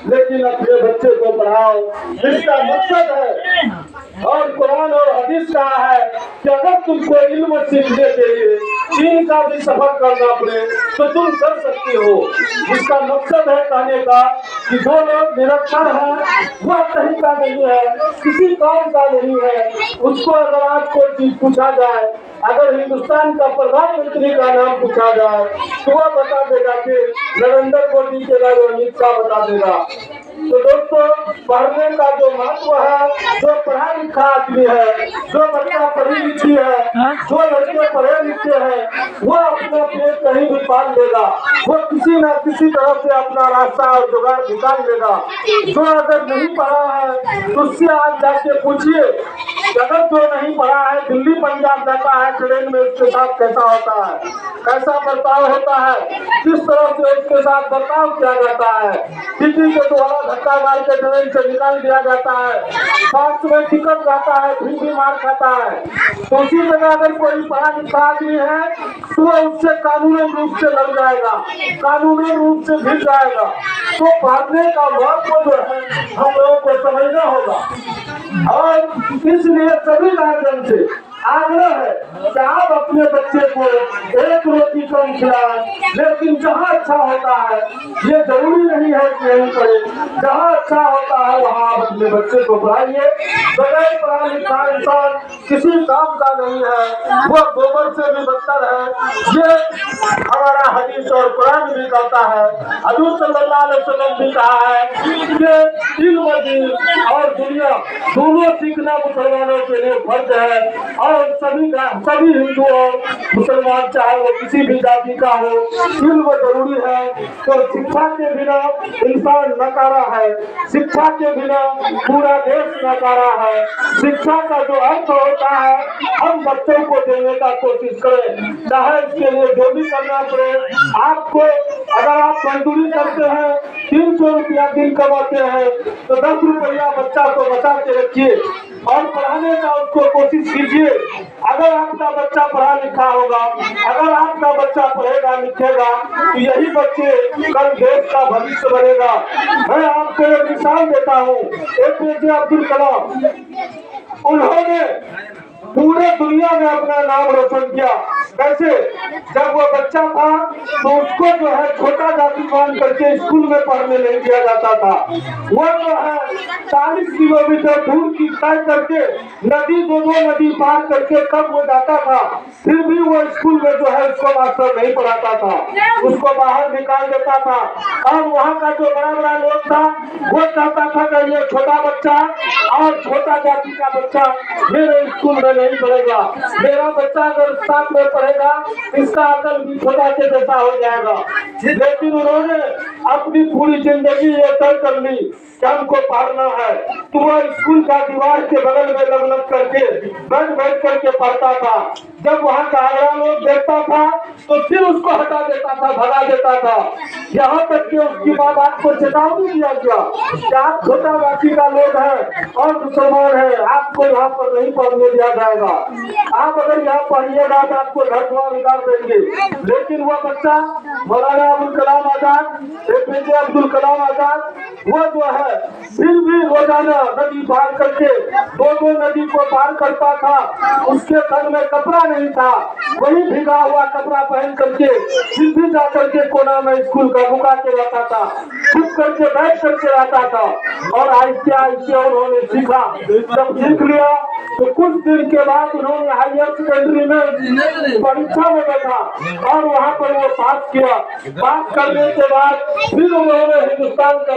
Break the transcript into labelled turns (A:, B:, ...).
A: लेकिन अपने बच्चे को पढ़ाओ। इसका मकसद है और कुरान और हदीस कहा है कि अगर तुमको इल्म सीखने के लिए चीन का भी सफर करना पड़े तो तुम कर सकती हो। इसका मकसद है कहने का कि जो लोग निरक्षर है, वह कहीं का नहीं है, किसी काम का नहीं है, उसको अगर आज कोई चीज पूछा जाए, अगर हिंदुस्तान का प्रधानमंत्री का नाम पूछा जाए तो वह बता देगा कि नरेंद्र मोदी के बाद अमित शाह बता देगा। तो दोस्तों, पढ़ने का जो महत्व है, जो पढ़ा लिखा आदमी है, जो बच्चा पढ़ी लिखी है, जो लड़के पढ़े लिखे हैं, वह अपना पेट कहीं भी पाल लेगा। वो किसी न किसी तरह से अपना रास्ता और जुगाड़ निकाल लेगा। जो अगर नहीं पढ़ा है तो उससे आज जाके पूछिए, अगर जो नहीं पढ़ा है दिल्ली पंजाब जाता है ट्रेन में, उसके साथ कैसा होता है, कैसा बर्ताव होता है, किस तरह से उसके साथ बर्ताव किया जाता है। टिकट के द्वारा धक्का मार के ट्रेन से निकाल दिया जाता है, फास्ट में टिकट जाता है, फिर भी मार खाता है। तो उसी जगह अगर कोई पढ़ा लिखा आदमी है तो वह उससे कानूनी रूप से लड़ जाएगा, कानूनी रूप से भिड़ जाएगा। तो पढ़ने का महत्व जो है हम लोगों को समझना होगा। और इसलिए सभी गार्जियन से आग्रह है कि आप अपने बच्चे को एक रोटी कम खिलाएं, लेकिन जहाँ अच्छा होता है, ये जरूरी नहीं है कि यही पढ़े, जहाँ अच्छा होता है वहाँ आप अपने बच्चे को पढ़ाइए। बगैर पढ़ा लिखा इंसान किसी काम का नहीं है, वह गोबर से भी बदतर है। ये हमारा हदीस और कुरान भी कहता है, हजूर सल्लल्लाहु अलैहि वसल्लम भी कहा है कि इल्म दीन और दुनिया दोनों सीखना मुसलमानों के लिए फर्ज है। और सभी हिंदू और मुसलमान चाहे वो किसी भी जाति का हो, इल्म जरूरी है। तो शिक्षा के बिना इंसान नकारा है, शिक्षा के बिना पूरा देश नकारा है। शिक्षा का जो अर्थ होता है हम बच्चों को देने का कोशिश करें, चाहे इसके लिए जो भी करना पड़े। आपको अगर आप मजदूरी करते हैं, 300 रुपया दिन कमाते हैं, तो 10 रुपया बच्चा को बचा के रखिए और पढ़ाने का उसको कोशिश कीजिए। अगर आपका बच्चा पढ़ा लिखा होगा, अगर आपका बच्चा पढ़ेगा लिखेगा, तो यही बच्चे कल देश का भविष्य बनेगा। मैं आपको एक मिसाल देता हूँ। APJ अब्दुल कलाम, उन्होंने पूरे दुनिया में अपना नाम रोशन किया। कैसे? जब वो बच्चा था तो उसको जो है छोटा जाति मान करके स्कूल में पढ़ने नहीं दिया जाता था। वो जो है 40 किलोमीटर दूर की तय करके नदी, दोनों नदी पार करके कब वो जाता था, फिर भी वो स्कूल में जो है उसको मास्टर नहीं पढ़ाता था, उसको बाहर निकाल देता था। और वहाँ का जो बड़ा बड़ा लोग था वो चाहता था कि ये छोटा बच्चा और छोटा जाति का बच्चा मेरे स्कूल में नहीं पढ़ेगा, मेरा बच्चा अगर 7 में पढ़ेगा इसका अकल भी छोटा के जैसा हो जाएगा। लेकिन उन्होंने अपनी पूरी जिंदगी ये तय कर ली कि हमको पढ़ना है। तो वह स्कूल का दीवार के बगल में लग करके बैठ करके पढ़ता था। जब वहाँ का अगला लोग देखता था तो फिर उसको हटा देता था, भगा देता था। यहाँ तक कि उसकी माँ बाप को चेतावनी दिया गया कि आप छोटा जाति का लोग हैं और मुसलमान हैं, आपको यहाँ पर नहीं पढ़ने दिया जाएगा। आप अगर यहाँ पढ़िएगा तो आपको घर द्वार उतार देंगे। लेकिन वह बच्चा मौलाना अबुल कलाम आजाद, APJ अब्दुल कलाम आजाद, वो जो है फिर भी रोजाना नदी पार करके दो नदी को पार करता था। उसके तन में कपड़ा नहीं था, वही भीगा हुआ कपड़ा पहन करके फिर भी जा करके कोना में स्कूल का रुका के रहता था, चुप करके बैठ करके रहता था। और आहिस्ते आहिस्ते उन्होंने सीखा। जब सीख लिया तो कुछ दिन के बाद उन्होंने हायर सेकेंडरी में परीक्षा में बैठा और वहाँ पर वो पास किया। पास करने के बाद फिर उन्होंने हिंदुस्तान का